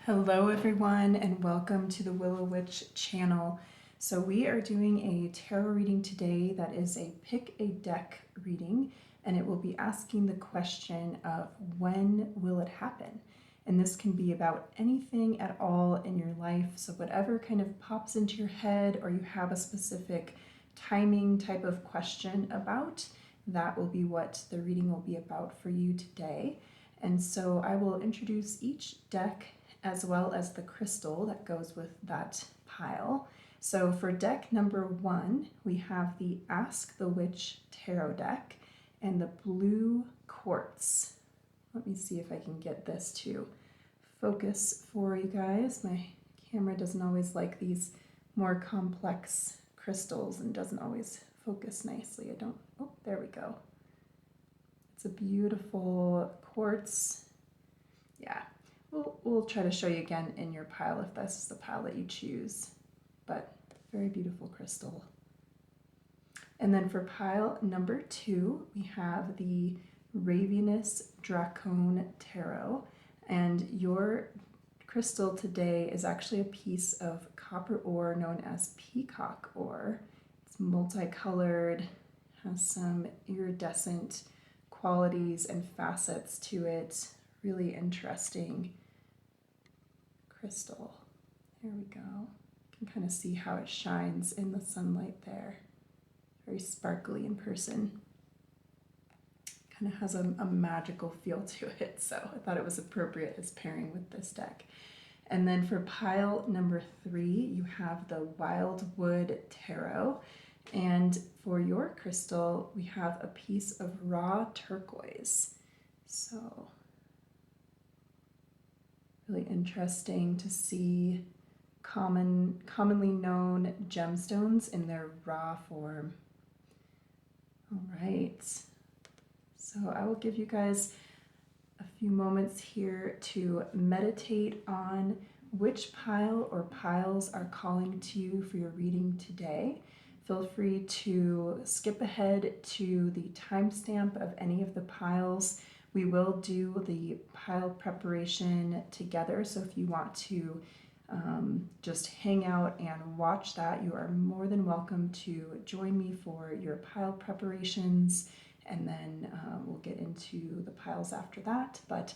Hello everyone and welcome to the Willow Witch channel. So we are doing a tarot reading today that is a pick a deck reading, and it will be asking the question of when will it happen? And this can be about anything at all in your life. So whatever kind of pops into your head or you have a specific timing type of question about, that will be what the reading will be about for you today. And so I will introduce each deck as well as the crystal that goes with that pile. So for deck number 1, we have the Ask the Witch Tarot deck and the blue Quartz. Let me see if I can get this to focus for you guys. My camera doesn't always like these more complex crystals and doesn't always focus nicely. Oh, there we go. It's a beautiful quartz. Yeah. We'll try to show you again in your pile if this is the pile that you choose, but very beautiful crystal. And then for pile number 2, we have the Ravyness Drakon Tarot, and your crystal today is actually a piece of copper ore known as Peacock ore. It's multicolored, has some iridescent qualities and facets to it. Really interesting crystal. There we go. You can kind of see how it shines in the sunlight there. Very sparkly in person. Kind of has a magical feel to it, so I thought it was appropriate as pairing with this deck. And then for pile number 3, you have the Wildwood Tarot. And for your crystal, we have a piece of raw turquoise. So really interesting to see commonly known gemstones in their raw form. All right, so I will give you guys a few moments here to meditate on which pile or piles are calling to you for your reading today. Feel free to skip ahead to the timestamp of any of the piles. We will do the pile preparation together, so if you want to just hang out and watch that, you are more than welcome to join me for your pile preparations, and then we'll get into the piles after that. But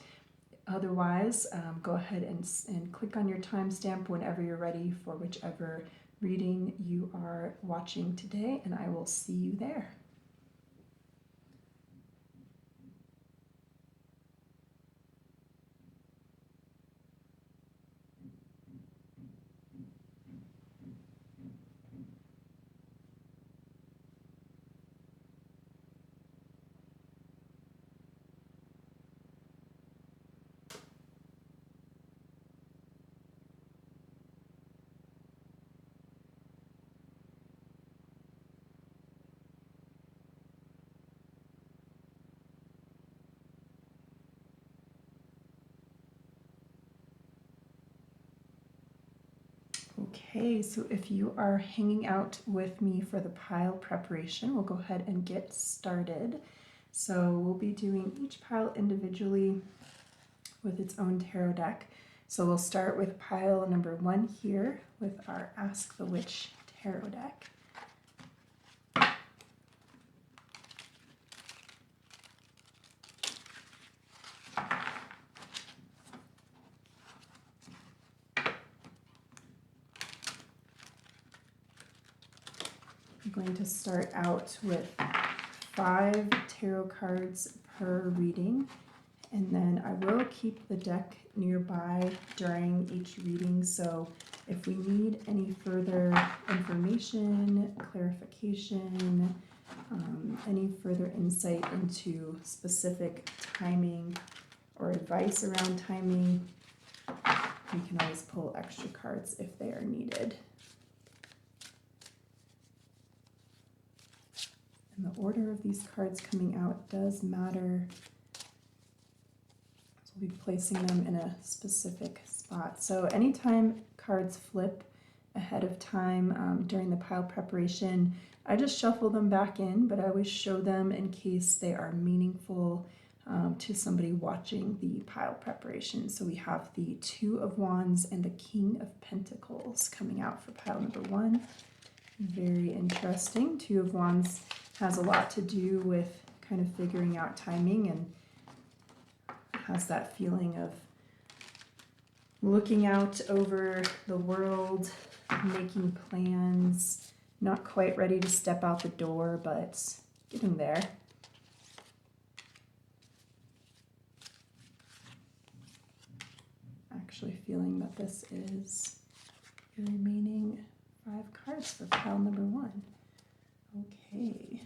otherwise, go ahead and click on your timestamp whenever you're ready for whichever reading you are watching today, and I will see you there. Okay, so if you are hanging out with me for the pile preparation, we'll go ahead and get started. So we'll be doing each pile individually with its own tarot deck. So we'll start with pile number 1 here with our Ask the Witch Tarot deck. I'm going to start out with 5 tarot cards per reading, and then I will keep the deck nearby during each reading, so if we need any further information, clarification, any further insight into specific timing or advice around timing, we can always pull extra cards if they are needed. And the order of these cards coming out does matter. So we'll be placing them in a specific spot. So anytime cards flip ahead of time during the pile preparation, I just shuffle them back in, but I always show them in case they are meaningful to somebody watching the pile preparation. So we have the Two of Wands and the King of Pentacles coming out for pile number 1. Very interesting. Two of Wands has a lot to do with kind of figuring out timing, and has that feeling of looking out over the world, making plans, not quite ready to step out the door, but getting there. Actually feeling that this is the remaining 5 cards for pile number 1. Okay.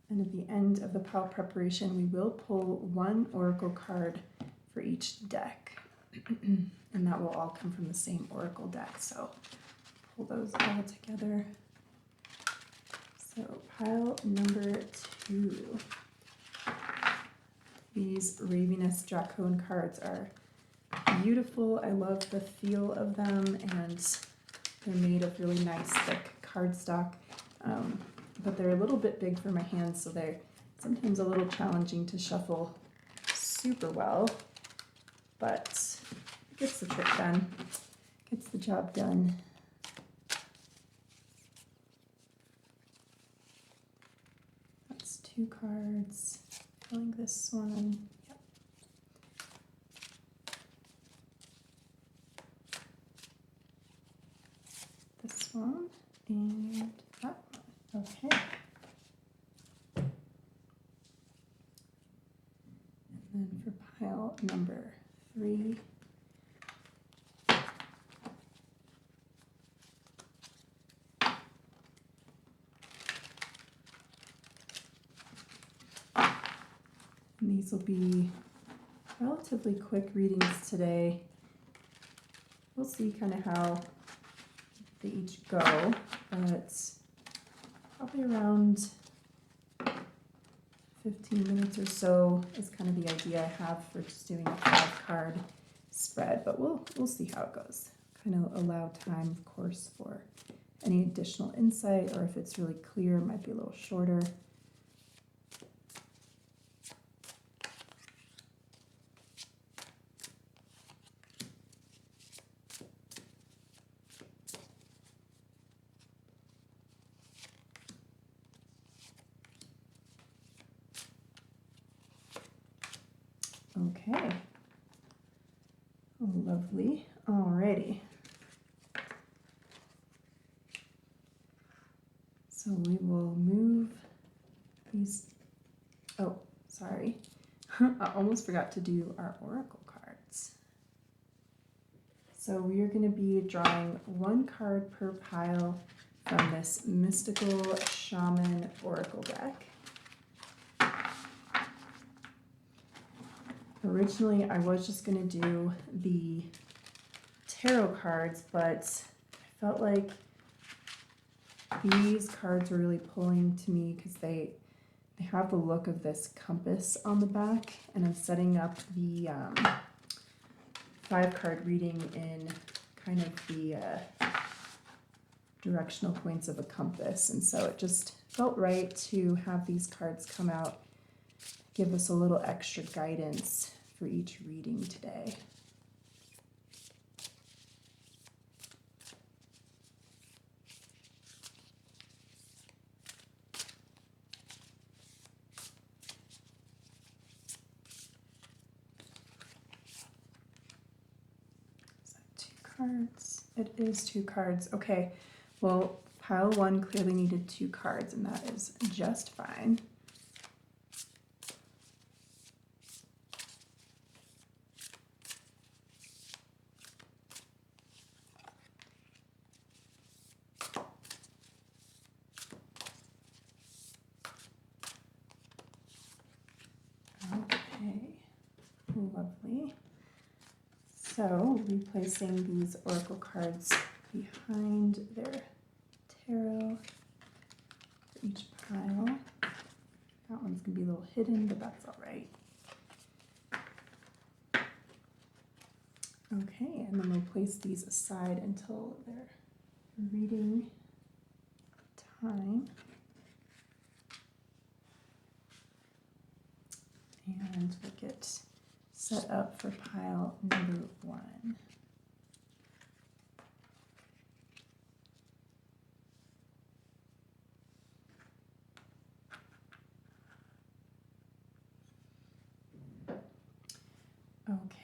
And at the end of the pile preparation, we will pull 1 oracle card for each deck. And that will all come from the same oracle deck. So pull those all together. So pile number 2. These Ravyness Drakon cards are beautiful. I love the feel of them, and they're made of really nice thick cardstock. But they're a little bit big for my hands, so they're sometimes a little challenging to shuffle super well. But it gets the trick done, gets the job done. That's 2 cards. Feeling this one. Yep. This one and that one. Okay. And then for pile number 3. And these will be relatively quick readings today. We'll see kind of how they each go, but probably around 15 minutes or so is kind of the idea I have for just doing a 5-card spread, but we'll see how it goes. Kind of allow time, of course, for any additional insight, or if it's really clear, it might be a little shorter. Okay, lovely. Alrighty. So we will move these. Oh, sorry. I almost forgot to do our oracle cards. So we are going to be drawing 1 card per pile from this Mystical Shaman oracle deck. Originally, I was just going to do the tarot cards, but I felt like these cards were really pulling to me because they have the look of this compass on the back, and I'm setting up the 5-card reading in kind of the directional points of a compass, and so it just felt right to have these cards come out, give us a little extra guidance for each reading today. Is that 2 cards? It is 2 cards. Okay, well, pile 1 clearly needed 2 cards, and that is just fine. Lovely. So replacing these oracle cards behind their tarot for each pile. That one's going to be a little hidden, but that's all right. Okay, and then we'll place these aside until their reading time. And we'll get set up for pile number 1.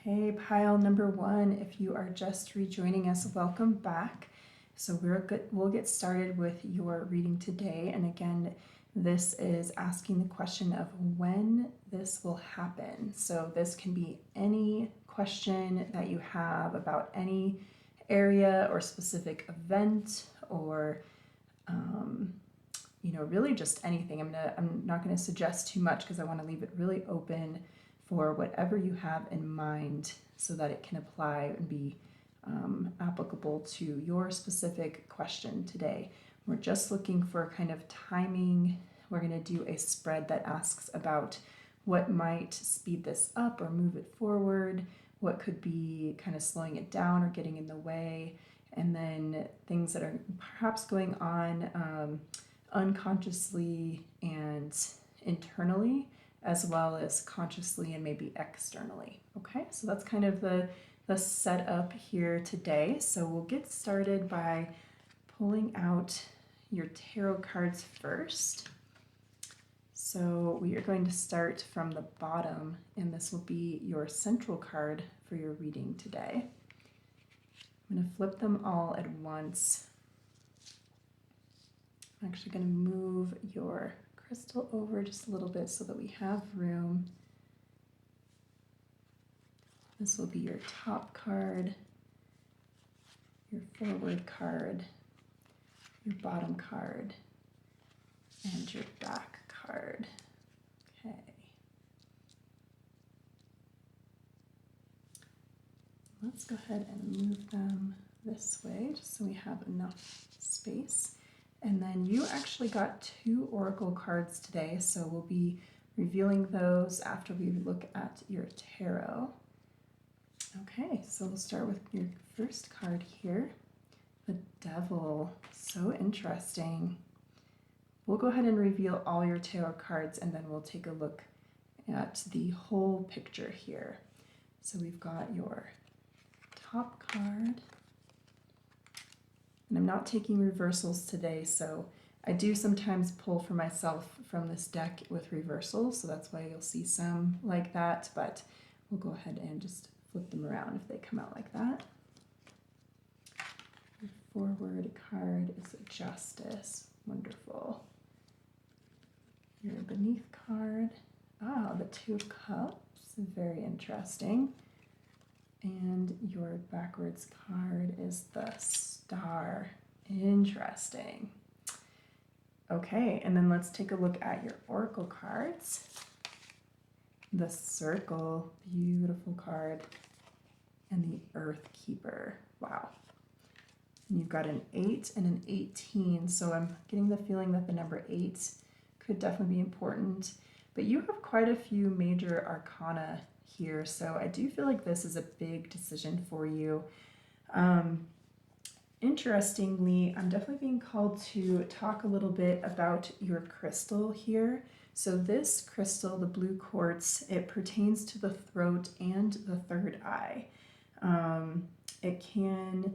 Okay, pile number 1, if you are just rejoining us, welcome back. So we'll get started with your reading today. And again, this is asking the question of when this will happen. So this can be any question that you have about any area or specific event, or really just anything. I'm not going to suggest too much because I want to leave it really open for whatever you have in mind so that it can apply and be applicable to your specific question today. We're just looking for kind of timing. We're going to do a spread that asks about what might speed this up or move it forward, what could be kind of slowing it down or getting in the way, and then things that are perhaps going on unconsciously and internally, as well as consciously and maybe externally. Okay, so that's kind of the setup here today. So we'll get started by pulling out your tarot cards first. So we are going to start from the bottom, and this will be your central card for your reading today. I'm going to flip them all at once. I'm actually going to move your crystal over just a little bit so that we have room. This will be your top card, your forward card, your bottom card, and your back card. Okay. Let's go ahead and move them this way just so we have enough space. And then you actually got 2 oracle cards today, so we'll be revealing those after we look at your tarot. Okay, so we'll start with your first card here, the Devil. So interesting. We'll go ahead and reveal all your tarot cards, and then we'll take a look at the whole picture here. So we've got your top card. And I'm not taking reversals today, so I do sometimes pull for myself from this deck with reversals, so that's why you'll see some like that, but we'll go ahead and just flip them around if they come out like that. Your forward card is Justice. Wonderful. Your beneath card, the 2 of Cups, very interesting. And your backwards card is the Star. Interesting. Okay, and then let's take a look at your oracle cards. The Circle, beautiful card. And the Earth Keeper. Wow. And you've got an 8 and an 18, so I'm getting the feeling that the number 8 could definitely be important. But you have quite a few major arcana here, so I do feel like this is a big decision for you. Interestingly, I'm definitely being called to talk a little bit about your crystal here. So this crystal, the blue quartz, it pertains to the throat and the third eye. It can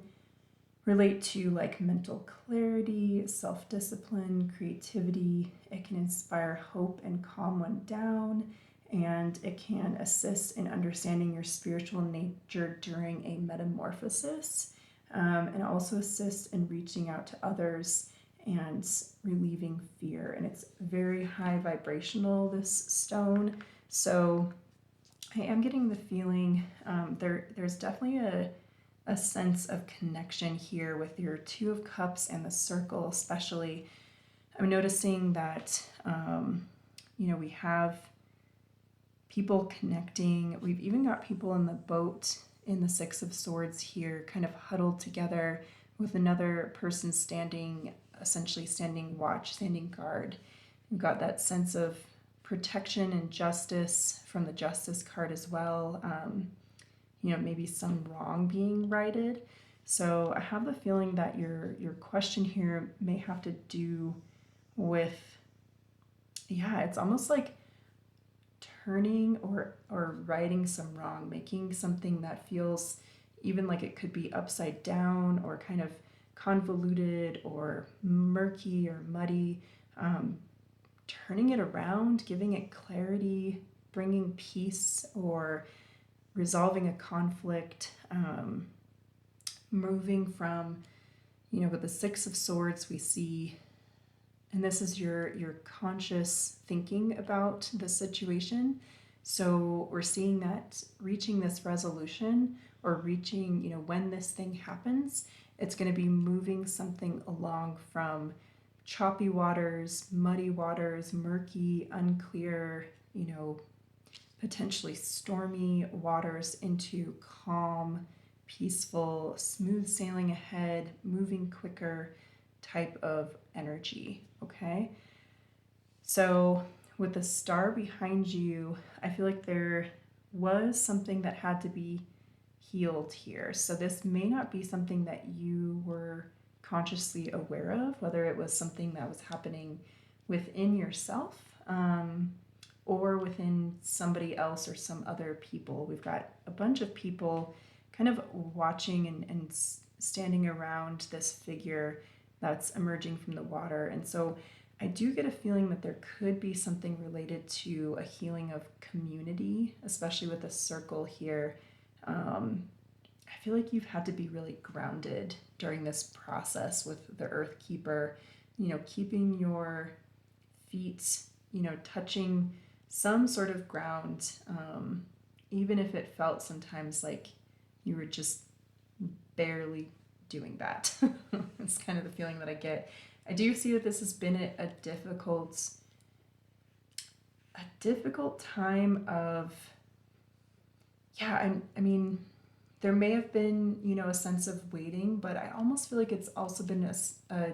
relate to like mental clarity, self-discipline, creativity. It can inspire hope and calm one down. And it can assist in understanding your spiritual nature during a metamorphosis, and also assist in reaching out to others and relieving fear. And it's very high vibrational, this stone. So I am getting the feeling there's definitely a sense of connection here with your 2 of Cups and the Circle especially. I'm noticing that, we have people connecting. We've even got people in the boat in the 6 of Swords here, kind of huddled together with another person essentially standing watch, standing guard. We've got that sense of protection and justice from the Justice card as well. Maybe some wrong being righted. So I have the feeling that your question here may have to do with, it's almost like turning or righting some wrong, making something that feels even like it could be upside down or kind of convoluted or murky or muddy, turning it around, giving it clarity, bringing peace or resolving a conflict, moving from, with the Six of Swords we see, and this is your conscious thinking about the situation. So we're seeing that reaching this resolution or reaching, when this thing happens, it's going to be moving something along from choppy waters, muddy waters, murky, unclear, potentially stormy waters into calm, peaceful, smooth sailing ahead, moving quicker type of energy, okay? So with the star behind you, I feel like there was something that had to be healed here. So this may not be something that you were consciously aware of, whether it was something that was happening within yourself, or within somebody else or some other people. We've got a bunch of people kind of watching and standing around this figure that's emerging from the water. And so I do get a feeling that there could be something related to a healing of community, especially with a circle here. I feel like you've had to be really grounded during this process with the Earth Keeper, keeping your feet, touching some sort of ground, even if it felt sometimes like you were just barely doing that. It's kind of the feeling that I get. I do see that this has been a difficult time of, I mean, there may have been, a sense of waiting, but I almost feel like it's also been a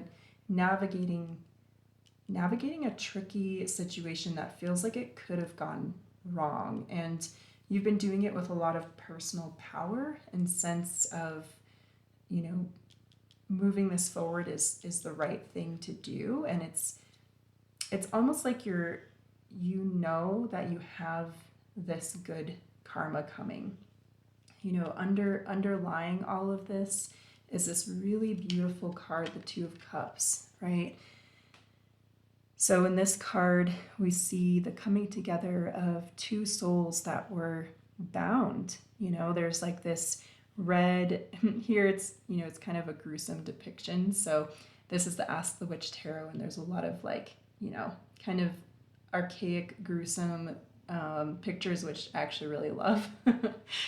navigating a tricky situation that feels like it could have gone wrong. And you've been doing it with a lot of personal power and sense of, moving this forward is the right thing to do. And it's almost like that you have this good karma coming. Underlying all of this is this really beautiful card, the Two of Cups, right? So in this card, we see the coming together of two souls that were bound. There's like this red, here it's kind of a gruesome depiction. So this is the Ask the Witch Tarot, and there's a lot of kind of archaic, gruesome pictures, which I actually really love.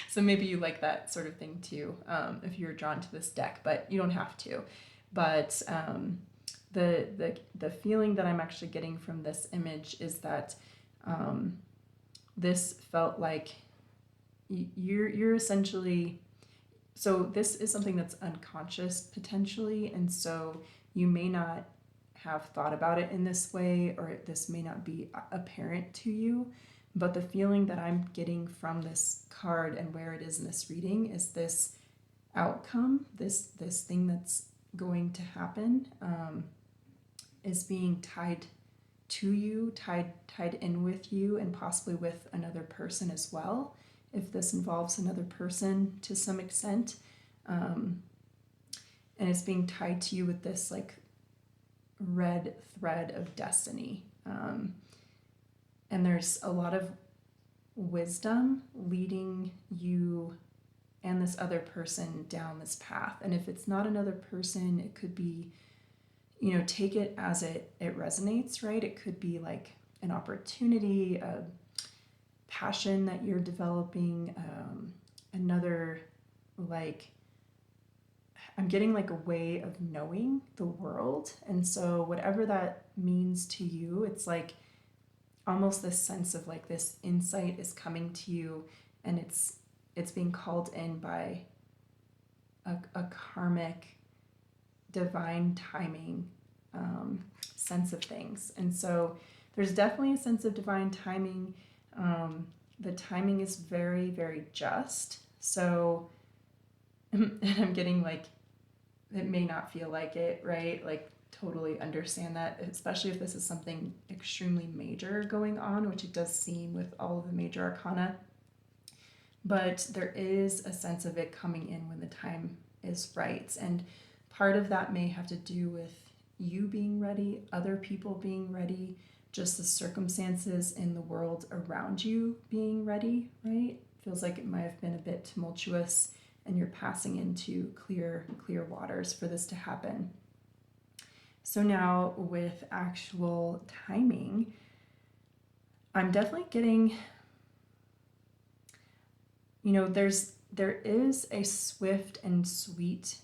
So maybe you like that sort of thing too, if you're drawn to this deck, but you don't have to. But the feeling that I'm actually getting from this image is that this felt like you're essentially, so this is something that's unconscious potentially, and so you may not have thought about it in this way, or this may not be apparent to you, but the feeling that I'm getting from this card and where it is in this reading is this outcome, this thing that's going to happen, is being tied to you, tied in with you, and possibly with another person as well, if this involves another person to some extent. And it's being tied to you with this red thread of destiny. And there's a lot of wisdom leading you and this other person down this path. And if it's not another person, it could be, take it as it resonates, right? It could be like an opportunity, a passion that you're developing, another, I'm getting a way of knowing the world. And so whatever that means to you, it's almost this sense of this insight is coming to you, and it's being called in by a karmic, divine timing sense of things. And so there's definitely a sense of divine timing. The timing is very, very just. So, and I'm getting it may not feel like it, right? totally understand that, especially if this is something extremely major going on, which it does seem with all of the major arcana. But there is a sense of it coming in when the time is right. And part of that may have to do with you being ready, other people being ready, just the circumstances in the world around you being ready, right? Feels like it might have been a bit tumultuous and you're passing into clear waters for this to happen. So now with actual timing, I'm definitely getting, there is a swift and sweet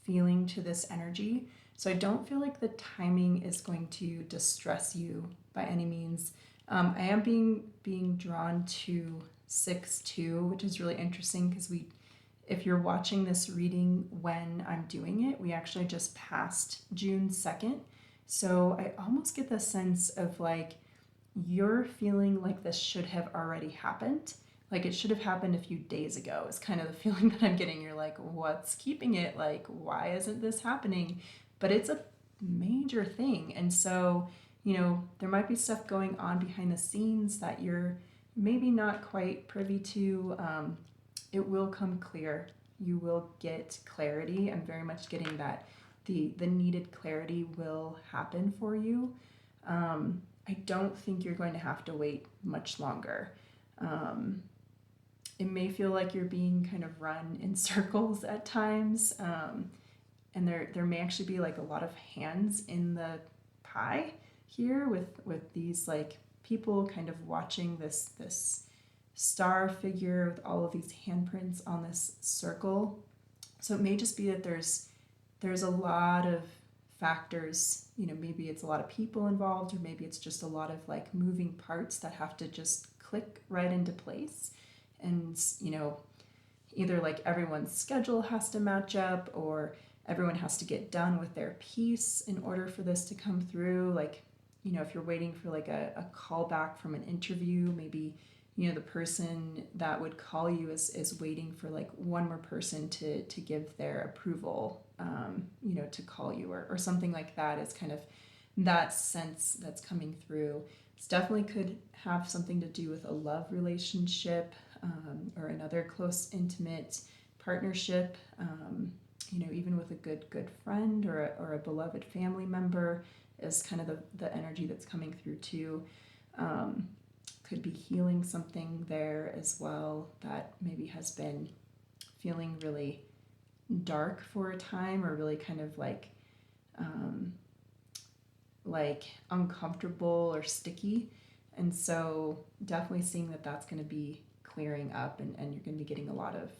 feeling to this energy. So I don't feel like the timing is going to distress you by any means. I am being drawn to 6-2, which is really interesting because if you're watching this reading when I'm doing it, we actually just passed June 2nd. So I almost get the sense of like you're feeling like this should have already happened. Like it should have happened a few days ago is kind of the feeling that I'm getting. You're like, what's keeping it? Like, why isn't this happening? But it's a major thing. And so, there might be stuff going on behind the scenes that you're maybe not quite privy to. It will come clear. You will get clarity. I'm very much getting that the needed clarity will happen for you. I don't think you're going to have to wait much longer. It may feel like you're being kind of run in circles at times, and there may actually be like a lot of hands in the pie here with these like people kind of watching this star figure with all of these handprints on this circle. So it may just be that there's a lot of factors, maybe it's a lot of people involved, or maybe it's just a lot of like moving parts that have to just click right into place. And, either like everyone's schedule has to match up, or everyone has to get done with their piece in order for this to come through. Like, if you're waiting for like a call back from an interview, maybe, the person that would call you is waiting for like one more person to give their approval, to call you or something like that. Is kind of that sense that's coming through. This definitely could have something to do with a love relationship, or another close, intimate partnership, even with a good friend or a beloved family member is kind of the energy that's coming through too. Could be healing something there as well that maybe has been feeling really dark for a time, or really kind of like uncomfortable or sticky. And so definitely seeing that that's going to be clearing up, and you're going to be getting a lot of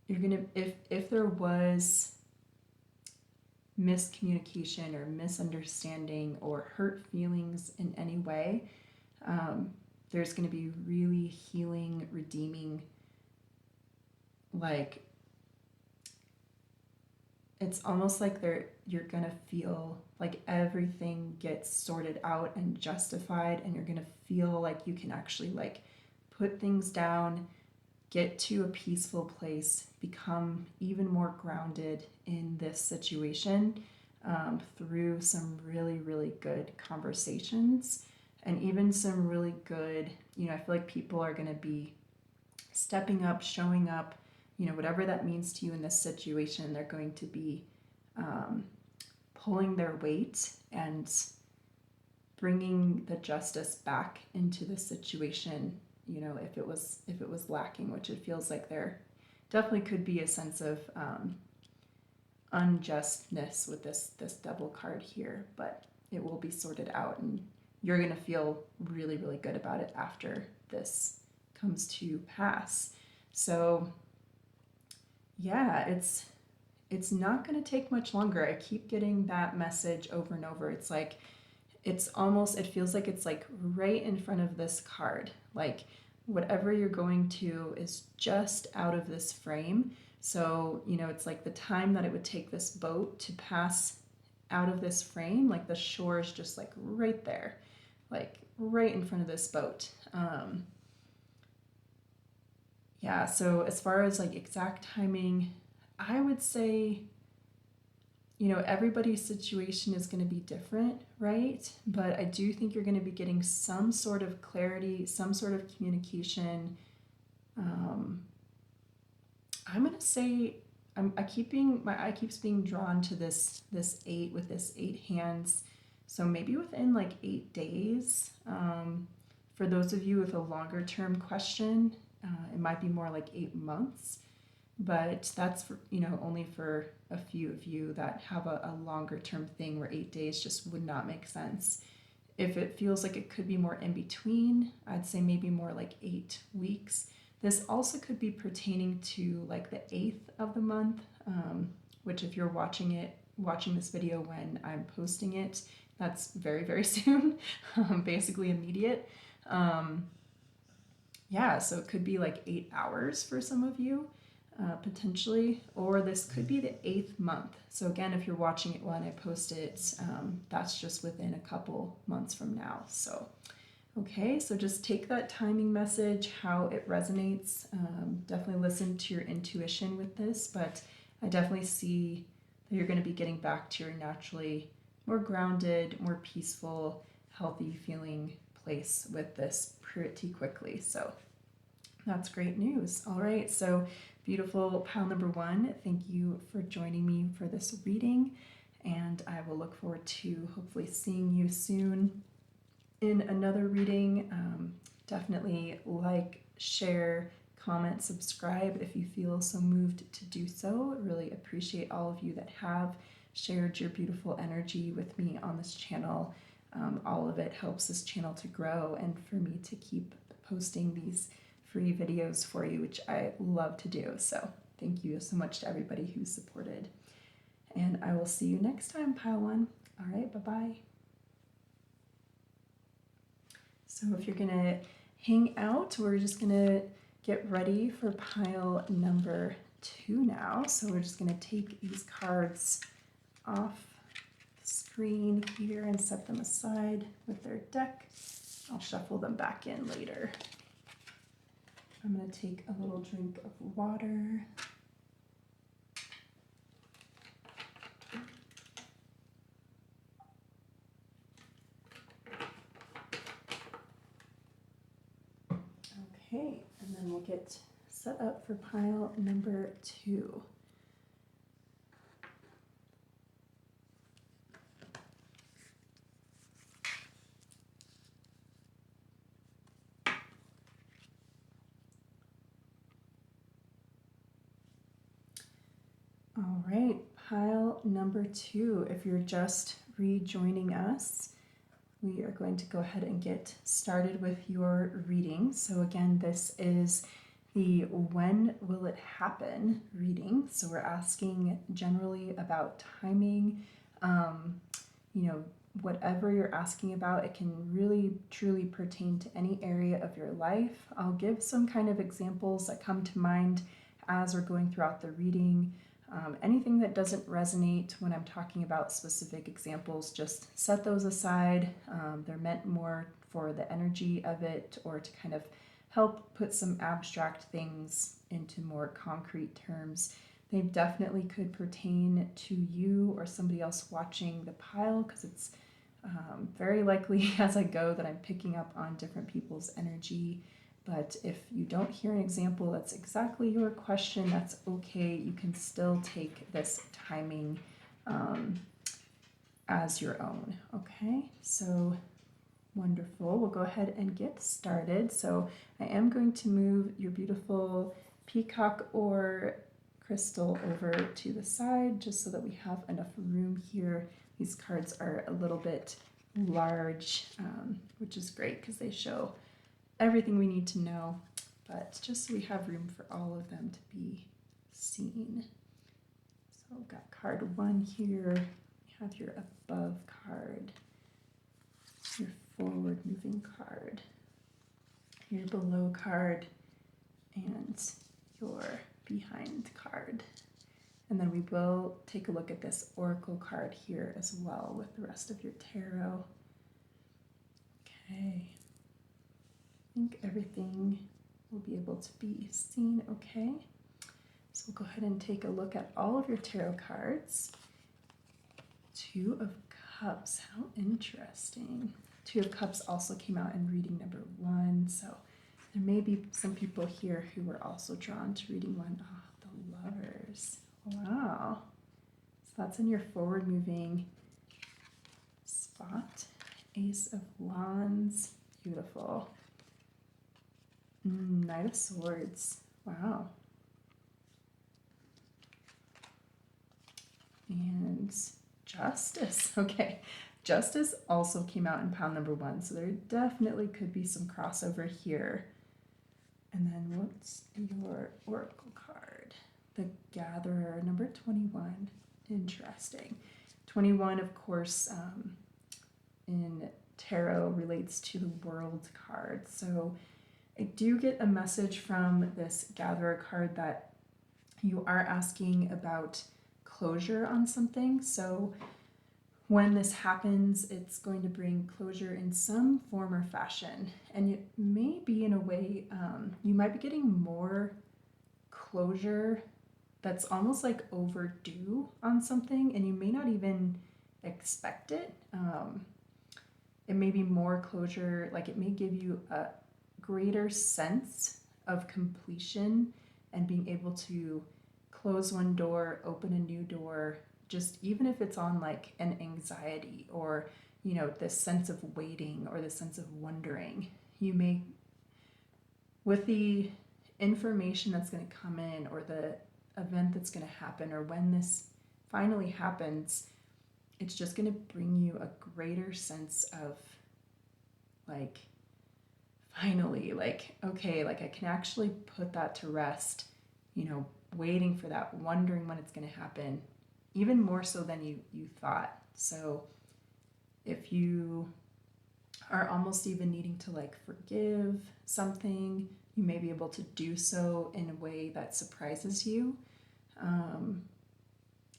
you're going to, if there was miscommunication or misunderstanding or hurt feelings in any way, there's going to be really healing, redeeming, like it's almost like you're going to feel like everything gets sorted out and justified, and you're going to feel like you can actually like put things down, get to a peaceful place, become even more grounded in this situation, through some really, really good conversations, and even some really good, I feel like people are going to be stepping up, showing up, whatever that means to you in this situation. They're going to be pulling their weight and bringing the justice back into the situation, if it was lacking, which it feels like there definitely could be a sense of unjustness with this double card here, but it will be sorted out, and you're going to feel really, really good about it after this comes to pass. So yeah, it's not going to take much longer. I keep getting that message over and over. It's like it feels like it's like right in front of this card. Like whatever you're going to is just out of this frame. So, it's like the time that it would take this boat to pass out of this frame, like the shore is just like right there, like right in front of this boat. So as far as like exact timing, I would say, you know, everybody's situation is going to be different, right? But I do think you're going to be getting some sort of clarity, some sort of communication. I'm going to say I keeping my eye keeps being drawn to this 8 with this 8 hands. So maybe within like 8 days. For those of you with a longer term question, it might be more like 8 months. But that's for, you know, only for a few of you that have a longer term thing where 8 days just would not make sense. If it feels like it could be more in between, I'd say maybe more like 8 weeks. This also could be pertaining to like the 8th of the month, which if you're watching this video when I'm posting it, that's very, very soon, basically immediate. Yeah, so it could be like 8 hours for some of you, potentially, or this could be the 8th month. So again, if you're watching it when I post it, that's just within a couple months from now. So, okay, so just take that timing message, how it resonates. Definitely listen to your intuition with this, but I definitely see that you're going to be getting back to your naturally more grounded, more peaceful, healthy feeling place with this pretty quickly. So that's great news. All right, so beautiful pile number 1, thank you for joining me for this reading, and I will look forward to hopefully seeing you soon in another reading. Definitely like, share, comment, subscribe if you feel so moved to do so. Really appreciate all of you that have shared your beautiful energy with me on this channel. All of it helps this channel to grow and for me to keep posting these free videos for you, which I love to do. So thank you so much to everybody who supported. And I will see you next time, pile 1. All right, bye-bye. So if you're gonna hang out, we're just gonna get ready for pile number 2 now. So we're just gonna take these cards off the screen here and set them aside with their deck. I'll shuffle them back in later. I'm gonna take a little drink of water. Okay, and then we'll get set up for pile number 2. All right, pile number 2. If you're just rejoining us, we are going to go ahead and get started with your reading. So again, this is the When Will It Happen reading. So we're asking generally about timing. You know, whatever you're asking about, it can really truly pertain to any area of your life. I'll give some kind of examples that come to mind as we're going throughout the reading. Anything that doesn't resonate when I'm talking about specific examples, just set those aside. They're meant more for the energy of it or to kind of help put some abstract things into more concrete terms. They definitely could pertain to you or somebody else watching the pile, because it's very likely as I go that I'm picking up on different people's energy. But if you don't hear an example that's exactly your question, that's okay. You can still take this timing as your own. Okay, so wonderful. We'll go ahead and get started. So I am going to move your beautiful peacock or crystal over to the side just so that we have enough room here. These cards are a little bit large, which is great because they show everything we need to know, but just so we have room for all of them to be seen. So we've got card 1 here. We have your above card, your forward moving card, your below card, and your behind card. And then we will take a look at this oracle card here as well with the rest of your tarot. Okay. I think everything will be able to be seen okay. So we'll go ahead and take a look at all of your tarot cards. Two of Cups, how interesting. Two of Cups also came out in reading number 1, so there may be some people here who were also drawn to reading 1. Oh, the Lovers. Wow. So that's in your forward moving spot. Ace of Wands. Beautiful. Knight of Swords. Wow. And Justice. Okay. Justice also came out in pile number 1, so there definitely could be some crossover here. And then what's your oracle card? The Gatherer, number 21. Interesting. 21, of course, in tarot relates to the World card. So I do get a message from this Gatherer card that you are asking about closure on something. So when this happens, it's going to bring closure in some form or fashion. And it may be in a way, you might be getting more closure that's almost like overdue on something, and you may not even expect it. It may be more closure, like it may give you a greater sense of completion and being able to close one door, open a new door, just even if it's on like an anxiety or, you know, this sense of waiting or this sense of wondering. You may, with the information that's going to come in or the event that's going to happen or when this finally happens, it's just going to bring you a greater sense of like, finally, like, okay, like I can actually put that to rest, you know, waiting for that, wondering when it's going to happen, even more so than you thought. So if you are almost even needing to like forgive something, you may be able to do so in a way that surprises you.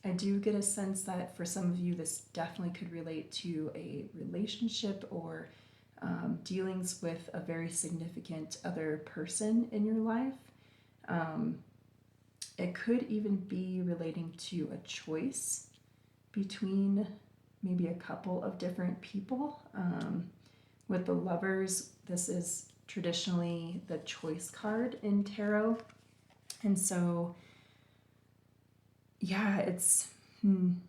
I do get a sense that for some of you, this definitely could relate to a relationship or dealings with a very significant other person in your life. It could even be relating to a choice between maybe a couple of different people. With the Lovers, this is traditionally the choice card in tarot. And so, yeah, it's, I'm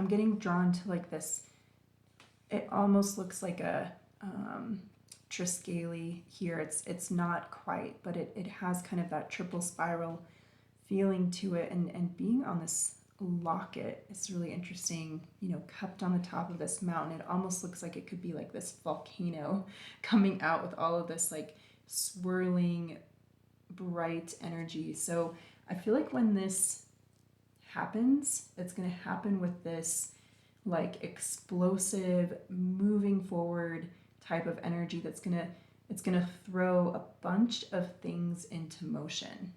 getting drawn to like this, it almost looks like a Triskele here. It's not quite, but it has kind of that triple spiral feeling to it, and being on this locket is really interesting, you know, cupped on the top of this mountain. It almost looks like it could be like this volcano coming out with all of this like swirling bright energy. So I feel like when this happens, it's going to happen with this like explosive moving forward type of energy that's gonna throw a bunch of things into motion,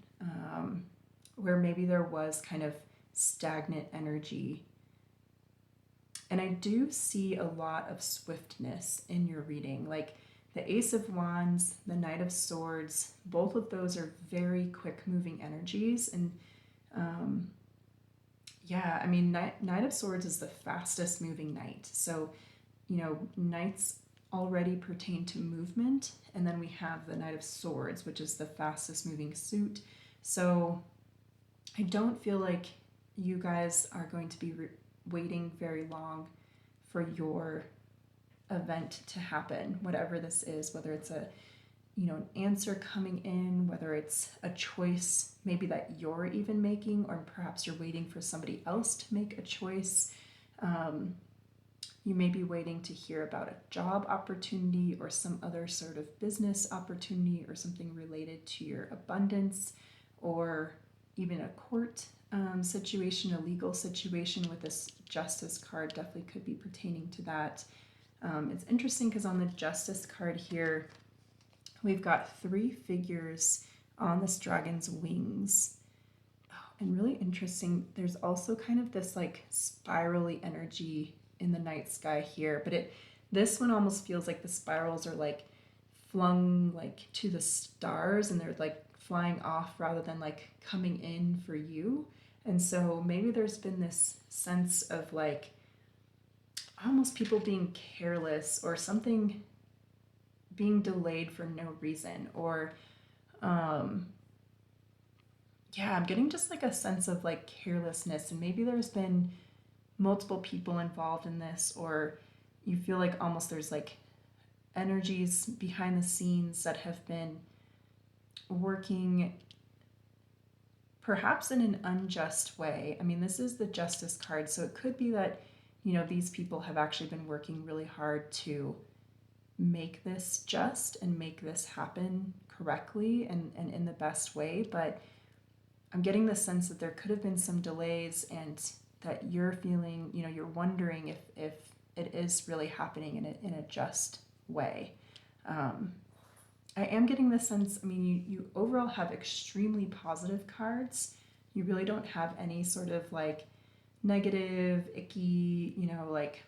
where maybe there was kind of stagnant energy. And I do see a lot of swiftness in your reading, like the Ace of Wands, the Knight of Swords. Both of those are very quick moving energies. And yeah, I mean, Knight of Swords is the fastest moving knight. So, you know, knights already pertain to movement. And then we have the Knight of Swords, which is the fastest moving suit. So I don't feel like you guys are going to be waiting very long for your event to happen, whatever this is, whether it's a, you know, an answer coming in, whether it's a choice maybe that you're even making, or perhaps you're waiting for somebody else to make a choice. You may be waiting to hear about a job opportunity or some other sort of business opportunity or something related to your abundance, or even a court situation, a legal situation with this Justice card definitely could be pertaining to that. It's interesting because on the Justice card here, we've got 3 figures on this dragon's wings. Oh, and really interesting, there's also kind of this like spirally energy in the night sky here, but this one almost feels like the spirals are like flung like to the stars, and they're like flying off rather than like coming in for you. And so maybe there's been this sense of like almost people being careless or something being delayed for no reason, or yeah, I'm getting just like a sense of like carelessness, and maybe there's been multiple people involved in this, or you feel like almost there's like energies behind the scenes that have been working perhaps in an unjust way. I mean, this is the Justice card, so it could be that, you know, these people have actually been working really hard to make this just and make this happen correctly and in the best way. But I'm getting the sense that there could have been some delays, and that you're feeling, you know, you're wondering if it is really happening in a just way. I am getting the sense, I mean, you overall have extremely positive cards. You really don't have any sort of like negative, icky, you know, like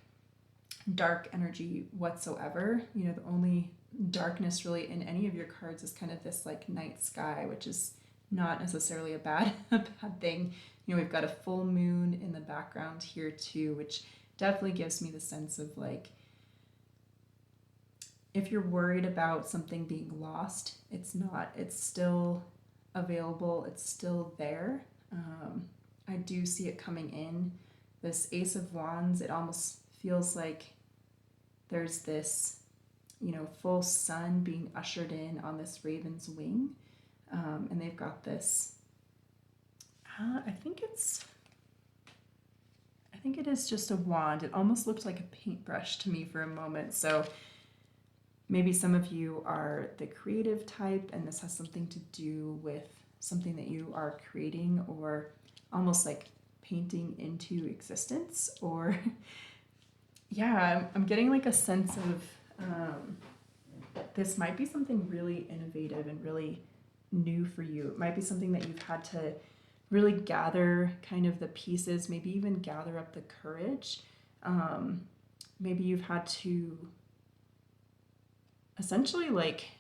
dark energy whatsoever. You know, the only darkness really in any of your cards is kind of this like night sky, which is not necessarily a bad thing. You know, we've got a full moon in the background here too, which definitely gives me the sense of like, if you're worried about something being lost, it's not. It's still available. It's still there. I do see it coming in. This Ace of Wands, it almost feels like there's this, you know, full sun being ushered in on this raven's wing. And they've got this, I think it is just a wand. It almost looked like a paintbrush to me for a moment. So maybe some of you are the creative type, and this has something to do with something that you are creating, or almost like painting into existence. Or yeah, I'm getting like a sense of this might be something really innovative and really new for you. It might be something that you've had to really gather kind of the pieces, maybe even gather up the courage. Maybe you've had to essentially like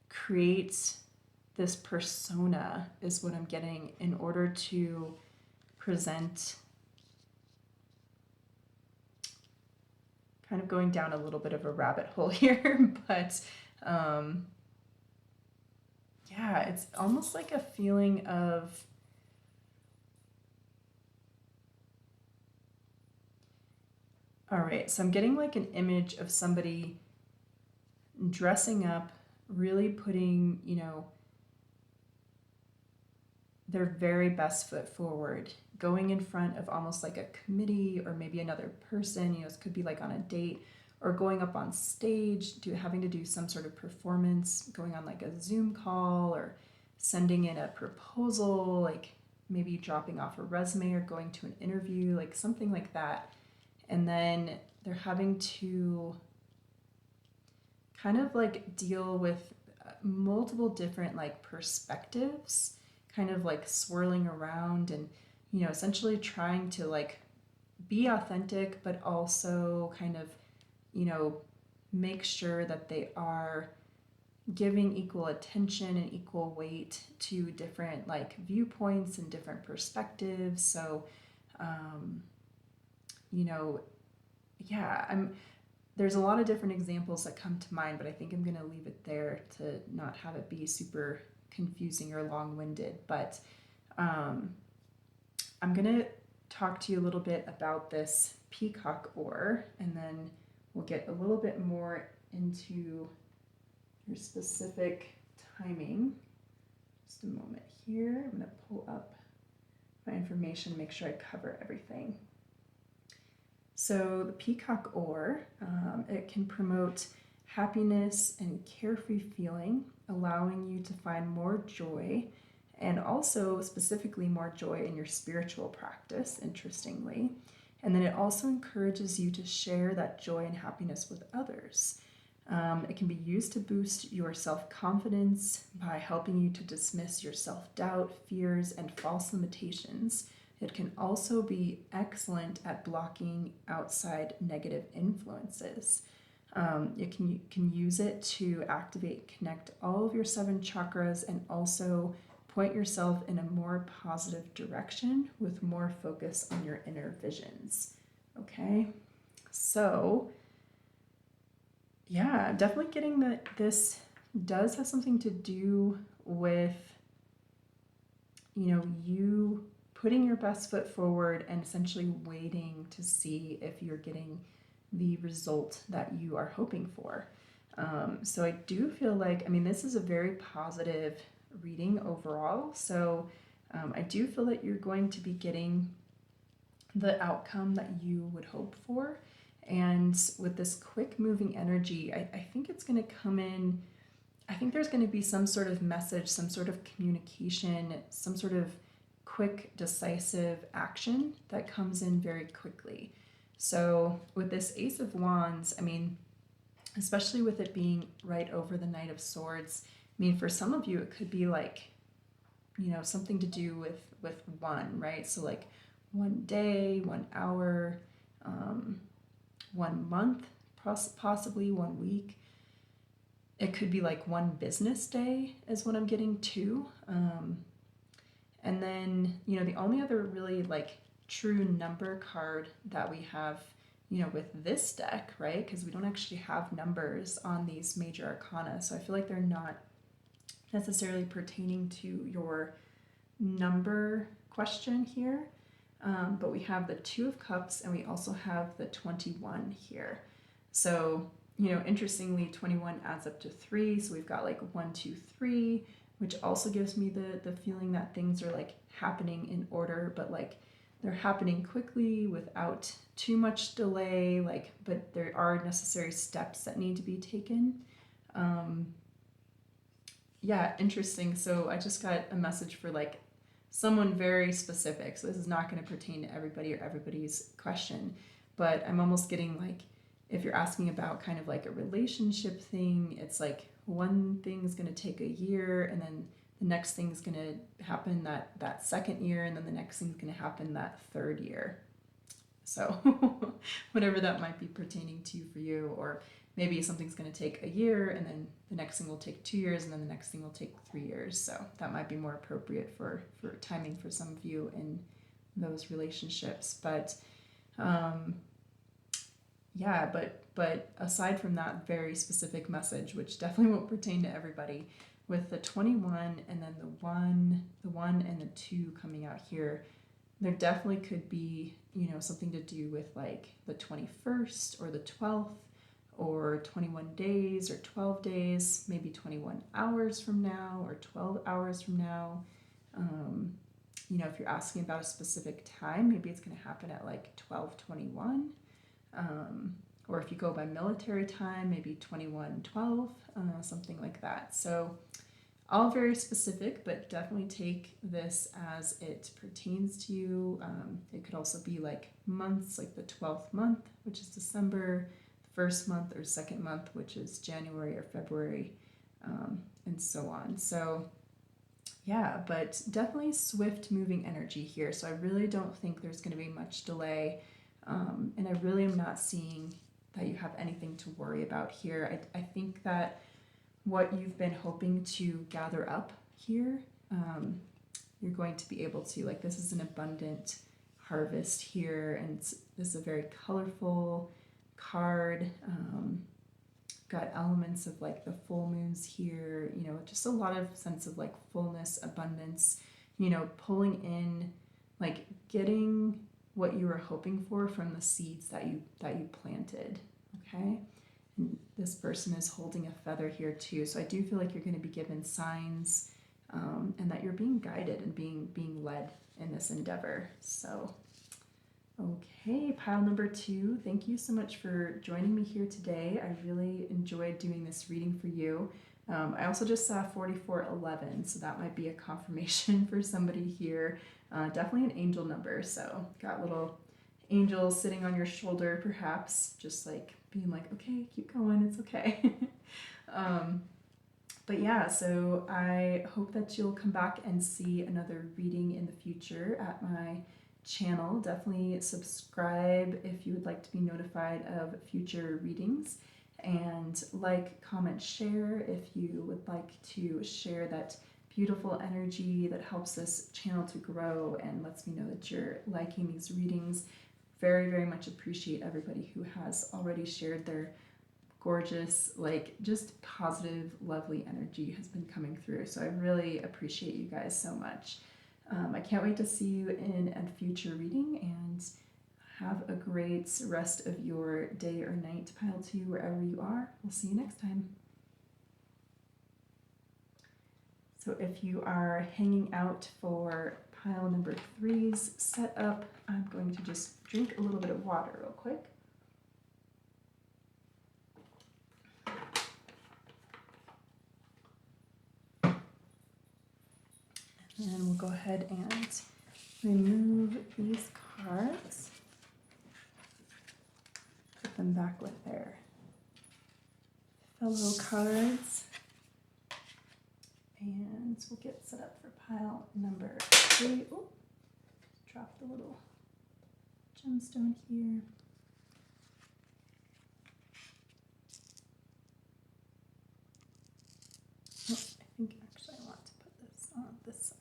create this persona, is what I'm getting, in order to present, kind of going down a little bit of a rabbit hole here, but yeah, it's almost like a feeling of all right, so I'm getting like an image of somebody dressing up, really putting, you know, their very best foot forward, going in front of almost like a committee or maybe another person. You know, this could be like on a date, or going up on stage, having to do some sort of performance, going on like a Zoom call, or sending in a proposal, like maybe dropping off a resume or going to an interview, like something like that. And then they're having to kind of like deal with multiple different like perspectives, kind of like swirling around, and, you know, essentially trying to like be authentic, but also kind of, you know, make sure that they are giving equal attention and equal weight to different like viewpoints and different perspectives. So, you know, yeah, there's a lot of different examples that come to mind, but I think I'm going to leave it there to not have it be super confusing or long-winded. But I'm going to talk to you a little bit about this Peacock ore, and then we'll get a little bit more into your specific timing. Just a moment here. I'm going to pull up my information, make sure I cover everything. So the Peacock ore, it can promote happiness and carefree feeling, allowing you to find more joy, and also specifically more joy in your spiritual practice, interestingly. And then it also encourages you to share that joy and happiness with others. It can be used to boost your self-confidence by helping you to dismiss your self-doubt, fears, and false limitations. It can also be excellent at blocking outside negative influences. You can use it to activate, connect all of your 7 chakras, and also point yourself in a more positive direction with more focus on your inner visions. Okay, so yeah, definitely getting that this does have something to do with, you putting your best foot forward and essentially waiting to see if you're getting the result that you are hoping for. So I do feel like, this is a very positive reading overall. So I do feel that you're going to be getting the outcome that you would hope for. And with this quick moving energy, I think it's going to come in. I think there's going to be some sort of message, some sort of communication, some sort of quick, decisive action that comes in very quickly. So with this Ace of Wands, especially with it being right over the Knight of Swords, for some of you, it could be like, something to do with one, right? So like 1 day, 1 hour, 1 month, possibly 1 week. It could be like 1 business day is what I'm getting too. And then, the only other really like true number card that we have, with this deck, right? Because we don't actually have numbers on these major arcana. So I feel like they're not necessarily pertaining to your number question here. But we have the 2 of Cups and we also have the 21 here. So, interestingly, 21 adds up to 3. So we've got like 1, 2, 3, which also gives me the feeling that things are like happening in order, but like they're happening quickly without too much delay, but there are necessary steps that need to be taken. Yeah, interesting. So I just got a message for like someone very specific. So this is not going to pertain to everybody or everybody's question, but I'm almost getting like, if you're asking about kind of like a relationship thing, it's like one thing's going to take a year and then the next thing's going to happen that second year, and then the next thing's going to happen that third year. So whatever that might be pertaining to for you, or maybe something's going to take a year and then the next thing will take 2 years and then the next thing will take 3 years. So that might be more appropriate for timing for some of you in those relationships. But yeah, but aside from that very specific message, which definitely won't pertain to everybody, with the 21 and then the 1 and the 2 coming out here, there definitely could be, something to do with like the 21st or the 12th, or 21 days or 12 days, maybe 21 hours from now or 12 hours from now. If you're asking about a specific time, maybe it's going to happen at like 12:21. Or if you go by military time, maybe 21:12, something like that. So all very specific, but definitely take this as it pertains to you. It could also be like months, like the 12th month, which is December, the first month or second month, which is January or February, and so on. So yeah, but definitely swift moving energy here. So I really don't think there's going to be much delay. And I really am not seeing that you have anything to worry about here. I think that what you've been hoping to gather up here, you're going to be able to, like, this is an abundant harvest here, and this is a very colorful card. Got elements of like the full moons here, just a lot of sense of like fullness, abundance, pulling in, like getting what you were hoping for from the seeds that you planted. Okay, and this person is holding a feather here too, so I do feel like you're going to be given signs, and that you're being guided and being led in this endeavor. So okay, pile number 2, thank you so much for joining me here today. I really enjoyed doing this reading for you. I also just saw 4411, so that might be a confirmation for somebody here. Definitely an angel number, so got little angels sitting on your shoulder, perhaps, just like being like, okay, keep going, it's okay. But yeah, so I hope that you'll come back and see another reading in the future at my channel. Definitely subscribe if you would like to be notified of future readings. and like, comment, share if you would like to share that beautiful energy that helps this channel to grow and lets me know that you're liking these readings. Very, very much appreciate everybody who has already shared their gorgeous, like, just positive, lovely energy has been coming through. So I really appreciate you guys so much. I can't wait to see you in a future reading, and have a great rest of your day or night, pile 2, wherever you are. We'll see you next time. So if you are hanging out for pile number 3's setup, I'm going to just drink a little bit of water real quick. And then we'll go ahead and remove these cards. Put them back with their fellow cards. And we'll get set up for pile number 3. Oh, dropped the little gemstone here. Oh, I think actually I want to put this on this side.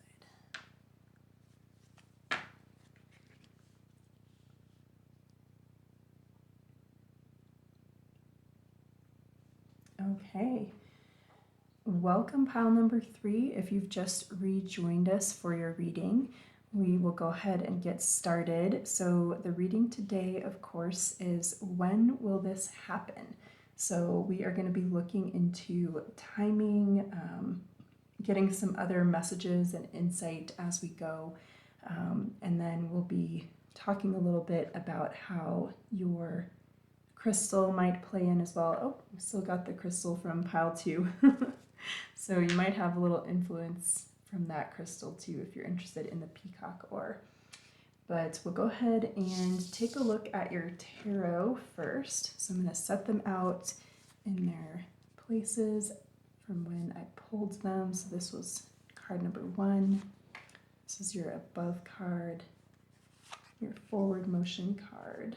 Okay. Welcome, pile number 3. If you've just rejoined us for your reading, we will go ahead and get started. So the reading today, of course, is when will this happen? So we are going to be looking into timing, getting some other messages and insight as we go, and then we'll be talking a little bit about how your crystal might play in as well. Oh, we still got the crystal from pile 2. So you might have a little influence from that crystal too if you're interested in the Peacock ore. But we'll go ahead and take a look at your tarot first. So I'm going to set them out in their places from when I pulled them. So this was card number 1. This is your above card, your forward motion card,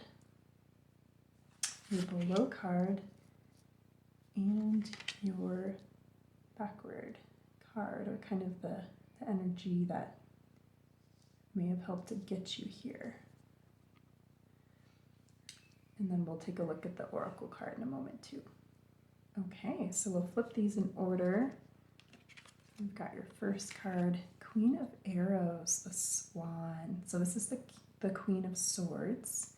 your below card, and your backward card, or kind of the energy that may have helped to get you here. And then we'll take a look at the oracle card in a moment too. Okay, so we'll flip these in order. We've got your first card, Queen of Arrows, the Swan. So this is the Queen of Swords.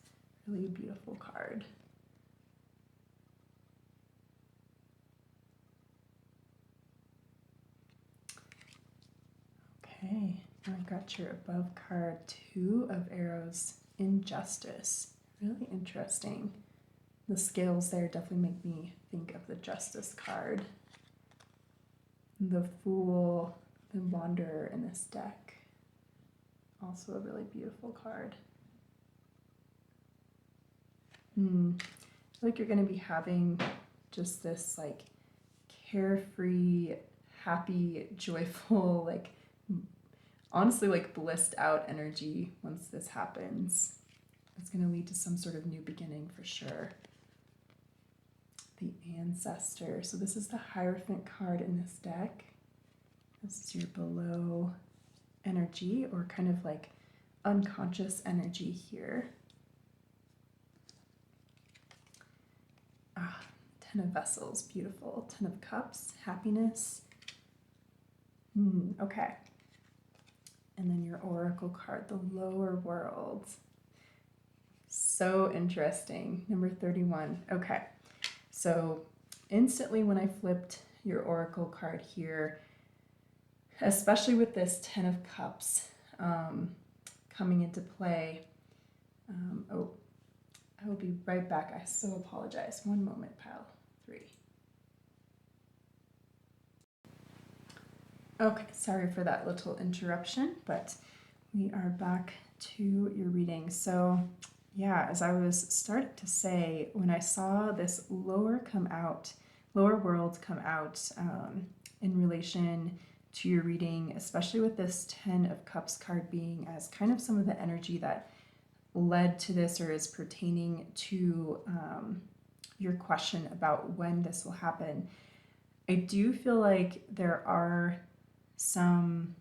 Really beautiful card. Okay, I've got your above card, 2 of Arrows, Injustice. Really interesting. The scales there definitely make me think of the Justice card. The Fool, the Wanderer in this deck. Also a really beautiful card. I feel like you're going to be having just this like carefree, happy, joyful, like honestly like blissed out energy once this happens. It's going to lead to some sort of new beginning for sure. The Ancestor. So this is the Hierophant card in this deck. This is your below energy, or kind of like unconscious energy here. 10 of Vessels, beautiful. 10 of Cups, happiness. Okay. And then your oracle card, the Lower World. So interesting. Number 31. Okay. So instantly when I flipped your oracle card here, especially with this 10 of Cups coming into play. Oh, I will be right back. I so apologize. One moment, pile 3. Okay, sorry for that little interruption, but we are back to your reading. So yeah, as I was starting to say, when I saw this lower world come out in relation to your reading, especially with this 10 of Cups card being as kind of some of the energy that led to this or is pertaining to your question about when this will happen, I do feel like there are some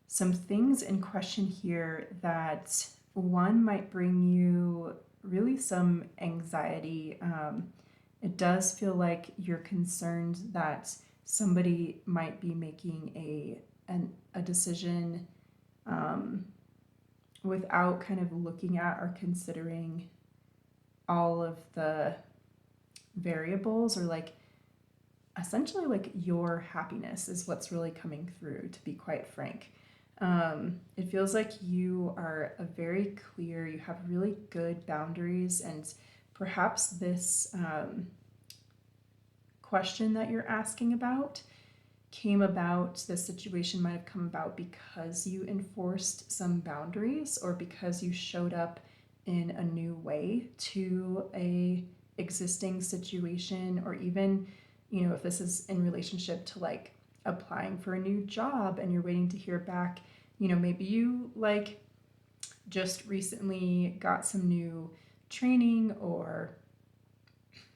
things in question here that one might bring you really some anxiety. It does feel like you're concerned that somebody might be making a decision without kind of looking at or considering all of the variables, or like essentially like your happiness is what's really coming through, to be quite frank. It feels like you are a very clear, you have really good boundaries, and perhaps this question that you're asking about the situation might have come about because you enforced some boundaries, or because you showed up in a new way to a existing situation, or even, you know, if this is in relationship to like applying for a new job and you're waiting to hear back, you know, maybe you like just recently got some new training, or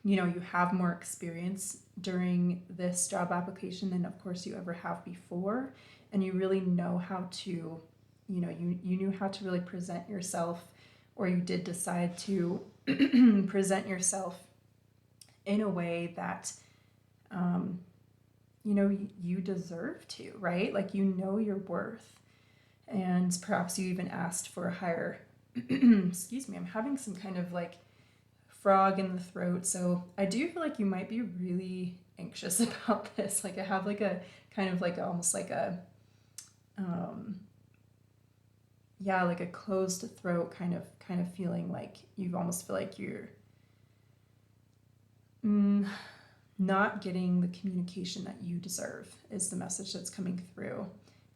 you know, you have more experience during this job application than of course you ever have before, and you really know how to, you know, you knew how to really present yourself, or you did decide to present yourself in a way that you know, you deserve to, right? Like, you know your worth, and perhaps you even asked for a higher excuse me, I'm having some kind of like frog in the throat, so I do feel like you might be really anxious about this. Like, I have like a kind of like almost like a yeah, like a closed throat kind of feeling, like you almost feel like you're not getting the communication that you deserve, is the message that's coming through,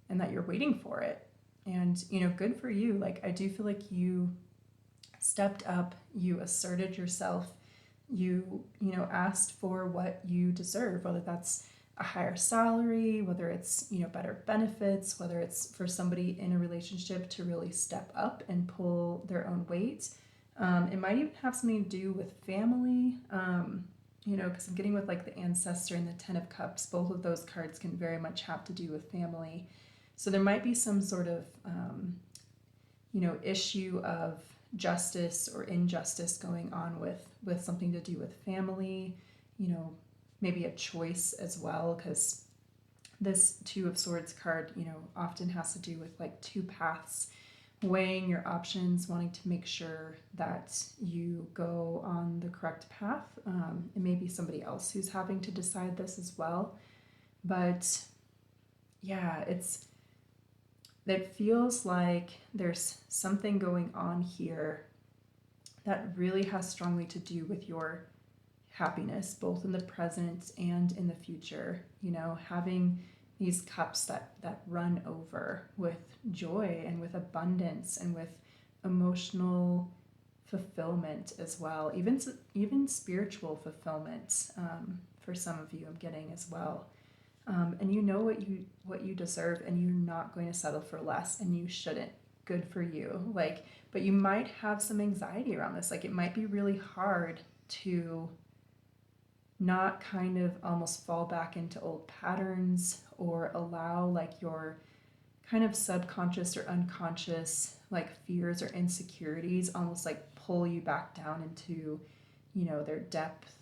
and that you're waiting for it. And, you know, good for you. Like, I do feel like you stepped up, you asserted yourself, you know, asked for what you deserve, whether that's a higher salary, whether it's, you know, better benefits, whether it's for somebody in a relationship to really step up and pull their own weight. It might even have something to do with family, you know, because I'm getting with like the Ancestor and the Ten of Cups. Both of those cards can very much have to do with family. So there might be some sort of, you know, issue of justice or injustice going on with something to do with family, you know, maybe a choice as well, because this Two of Swords card, you know, often has to do with like two paths, weighing your options, wanting to make sure that you go on the correct path. It may be somebody else who's having to decide this as well, but yeah, it feels like there's something going on here that really has strongly to do with your happiness, both in the present and in the future. You know, having these cups that run over with joy and with abundance and with emotional fulfillment as well, even spiritual fulfillment, for some of you I'm getting as well. And you know what you deserve, and you're not going to settle for less, and you shouldn't. Good for you. Like, but you might have some anxiety around this. Like, it might be really hard to not kind of almost fall back into old patterns, or allow like your kind of subconscious or unconscious like fears or insecurities almost like pull you back down into, you know, their depth,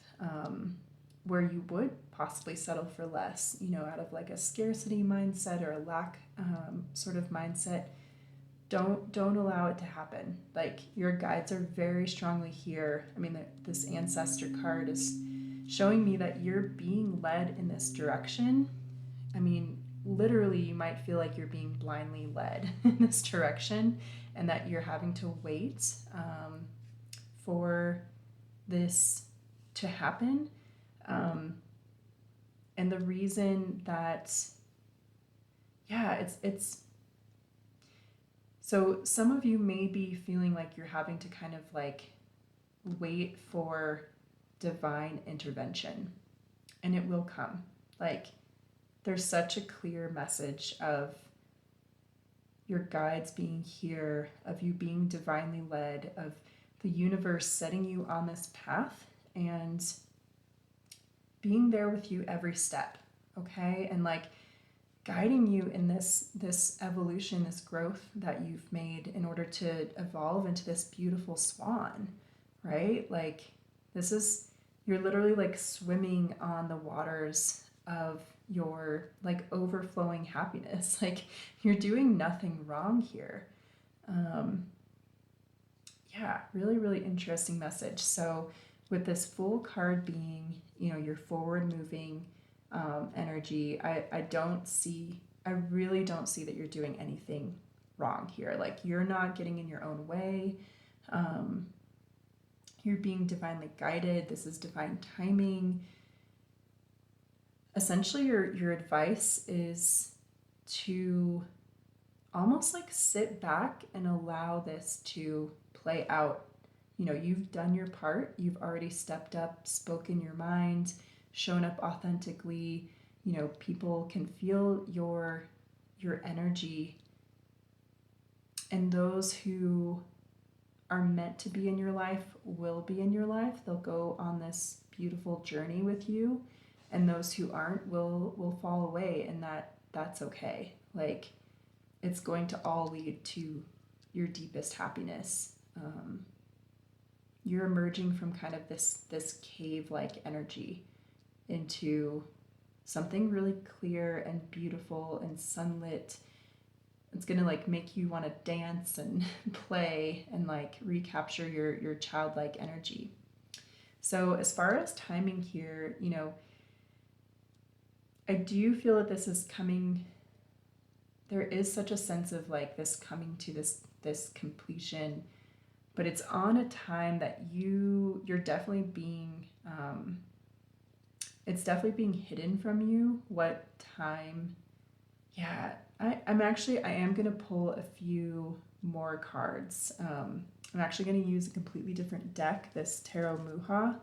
where you would possibly settle for less, you know, out of like a scarcity mindset or a lack sort of mindset. Don't allow it to happen. Like, your guides are very strongly here. I mean, this Ancestor card is showing me that you're being led in this direction. I mean, literally, you might feel like you're being blindly led in this direction, and that you're having to wait for this to happen. And the reason that, yeah, it's so some of you may be feeling like you're having to kind of like wait for divine intervention, and it will come. Like, there's such a clear message of your guides being here, of you being divinely led, of the universe setting you on this path and being there with you every step, okay? And like guiding you in this evolution, this growth that you've made in order to evolve into this beautiful swan, right? Like this is, you're literally like swimming on the waters of your like overflowing happiness. Like you're doing nothing wrong here. Yeah, really, really interesting message. So with this Fool card being, you know, your forward moving energy, I really don't see that you're doing anything wrong here. Like you're not getting in your own way. Um, you're being divinely guided. This is divine timing. Essentially, your advice is to almost like sit back and allow this to play out. You know, you've done your part. You've already stepped up, spoken your mind, shown up authentically. You know, people can feel your energy, and those who are meant to be in your life will be in your life. They'll go on this beautiful journey with you, and those who aren't will fall away, and that's okay. Like it's going to all lead to your deepest happiness. You're emerging from kind of this cave-like energy into something really clear and beautiful and sunlit. It's gonna like make you want to dance and play and like recapture your childlike energy. So as far as timing here, you know, I do feel that this is coming. There is such a sense of like this coming to this completion, but it's on a time that you're definitely being it's definitely being hidden from you what time. Yeah, I am gonna pull a few more cards. I'm actually gonna use a completely different deck, this Tarot Mucha,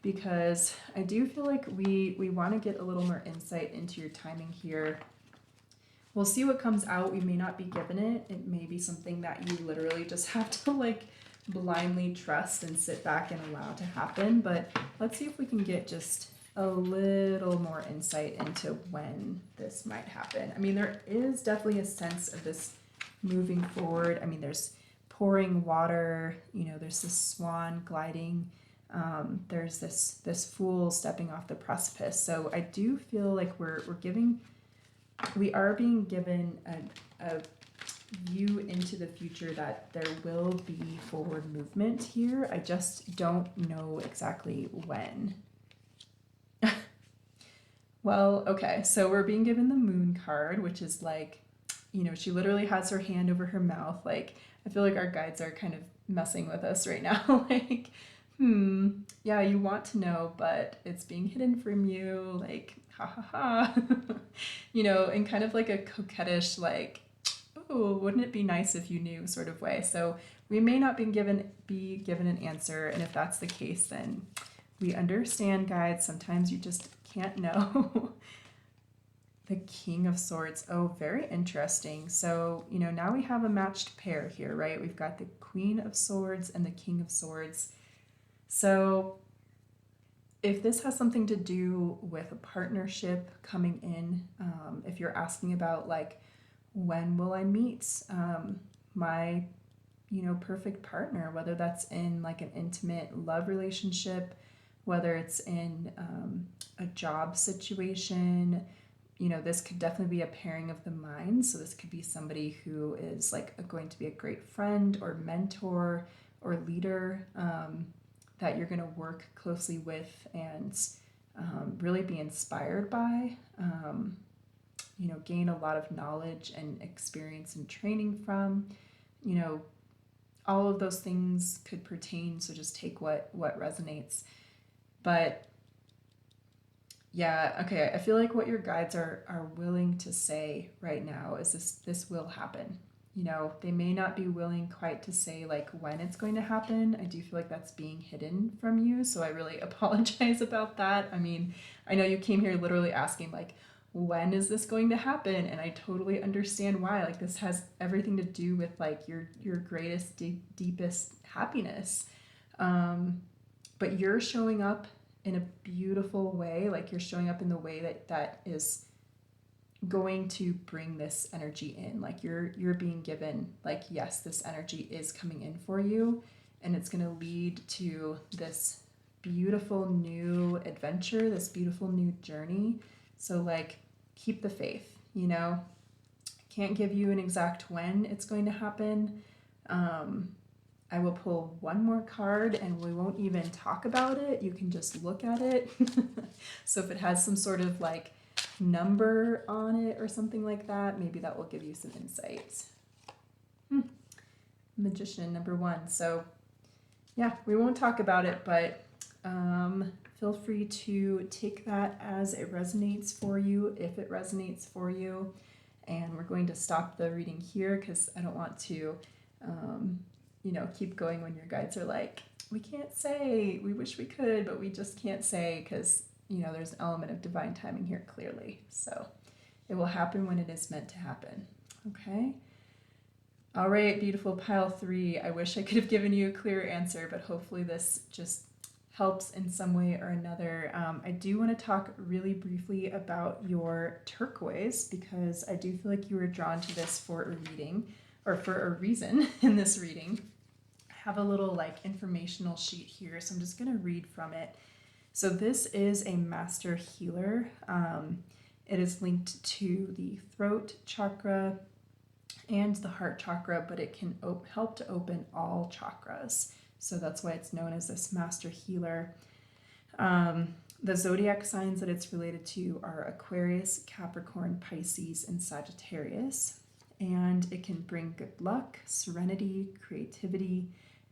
because I do feel like we want to get a little more insight into your timing here. We'll see what comes out. We may not be given it. It may be something that you literally just have to like blindly trust and sit back and allow to happen. But let's see if we can get just a little more insight into when this might happen. I mean, there is definitely a sense of this moving forward. I mean, there's pouring water, you know, there's this swan gliding. There's this fool stepping off the precipice. So I do feel like we are being given a view into the future that there will be forward movement here. I just don't know exactly when. Well, okay, so we're being given the moon card, which is like, you know, she literally has her hand over her mouth. Like, I feel like our guides are kind of messing with us right now. Like, yeah, you want to know, but it's being hidden from you. Like, ha ha ha. You know, in kind of like a coquettish, like, oh, wouldn't it be nice if you knew sort of way. So we may not be given an answer, and if that's the case, then we understand, guides. Sometimes you just can't know. The King of Swords. Oh, very interesting. So, you know, now we have a matched pair here, right? We've got the Queen of Swords and the King of Swords. So if this has something to do with a partnership coming in, if you're asking about like, when will I meet my, you know, perfect partner, whether that's in like an intimate love relationship, whether it's in a job situation, you know, this could definitely be a pairing of the minds. So this could be somebody who is like going to be a great friend or mentor or leader that you're going to work closely with and really be inspired by, you know, gain a lot of knowledge and experience and training from, you know, all of those things could pertain. So just take what resonates. But yeah, okay, I feel like what your guides are willing to say right now is this will happen. You know, they may not be willing quite to say like when it's going to happen. I do feel like that's being hidden from you, so I really apologize about that. I mean, I know you came here literally asking like, when is this going to happen? And I totally understand why. Like, this has everything to do with like your greatest, deepest happiness. But you're showing up in a beautiful way. Like, you're showing up in the way that is going to bring this energy in. Like, you're being given, like, yes, this energy is coming in for you, and it's going to lead to this beautiful new adventure, this beautiful new journey. So like, keep the faith, you know. Can't give you an exact when it's going to happen. I will pull one more card and we won't even talk about it. You can just look at it. So if it has some sort of like number on it or something like that, maybe that will give you some insight. Magician number 1. So yeah, we won't talk about it, but feel free to take that as it resonates for you, if it resonates for you. And we're going to stop the reading here because I don't want to, you know, keep going when your guides are like, we can't say, we wish we could, but we just can't say, because, you know, there's an element of divine timing here clearly. So it will happen when it is meant to happen. Okay. All right, beautiful pile 3. I wish I could have given you a clearer answer, but hopefully this just helps in some way or another. I do want to talk really briefly about your turquoise, because I do feel like you were drawn to this for a reading, or for a reason in this reading. I have a little like informational sheet here, so I'm just going to read from it. So this is a master healer. It is linked to the throat chakra and the heart chakra, but it can help to open all chakras. So that's why it's known as this master healer. The zodiac signs that it's related to are Aquarius, Capricorn, Pisces, and Sagittarius. And it can bring good luck, serenity, creativity,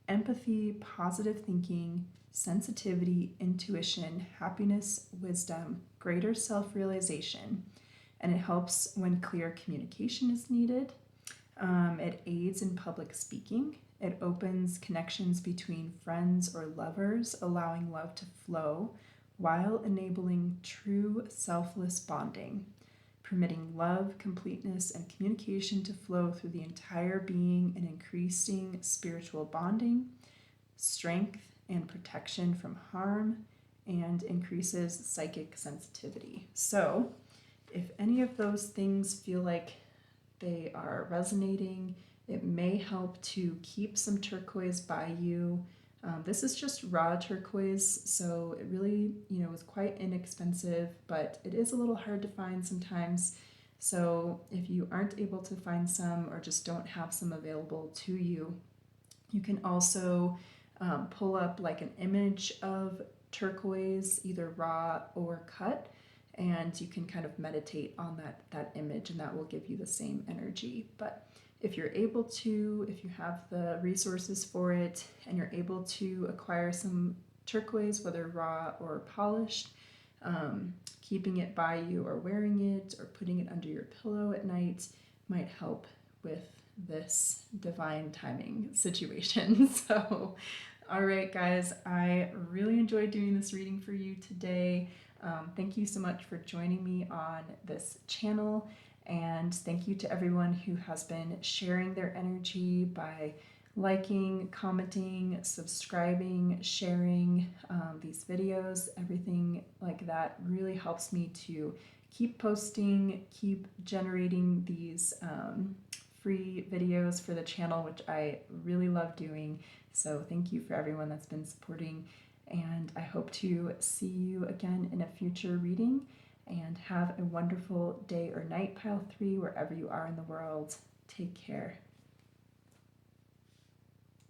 empathy, positive thinking, sensitivity, intuition, happiness, wisdom, greater self-realization. And it helps when clear communication is needed. It aids in public speaking. It opens connections between friends or lovers, allowing love to flow while enabling true selfless bonding, permitting love, completeness, and communication to flow through the entire being, and increasing spiritual bonding, strength, and protection from harm, and increases psychic sensitivity. So if any of those things feel like they are resonating, it may help to keep some turquoise by you. This is just raw turquoise, so it really, you know, is quite inexpensive, but it is a little hard to find sometimes. So if you aren't able to find some, or just don't have some available to you, you can also pull up like an image of turquoise, either raw or cut, and you can kind of meditate on that image, and that will give you the same energy. But if you're able to, if you have the resources for it, and you're able to acquire some turquoise, whether raw or polished, keeping it by you or wearing it or putting it under your pillow at night might help with this divine timing situation. So, all right, guys, I really enjoyed doing this reading for you today. Thank you so much for joining me on this channel, and thank you to everyone who has been sharing their energy by liking, commenting, subscribing, sharing these videos. Everything like that really helps me to keep posting, keep generating these free videos for the channel, which I really love doing. So thank you for everyone that's been supporting, and I hope to see you again in a future reading. And have a wonderful day or night, pile 3, wherever you are in the world. Take care.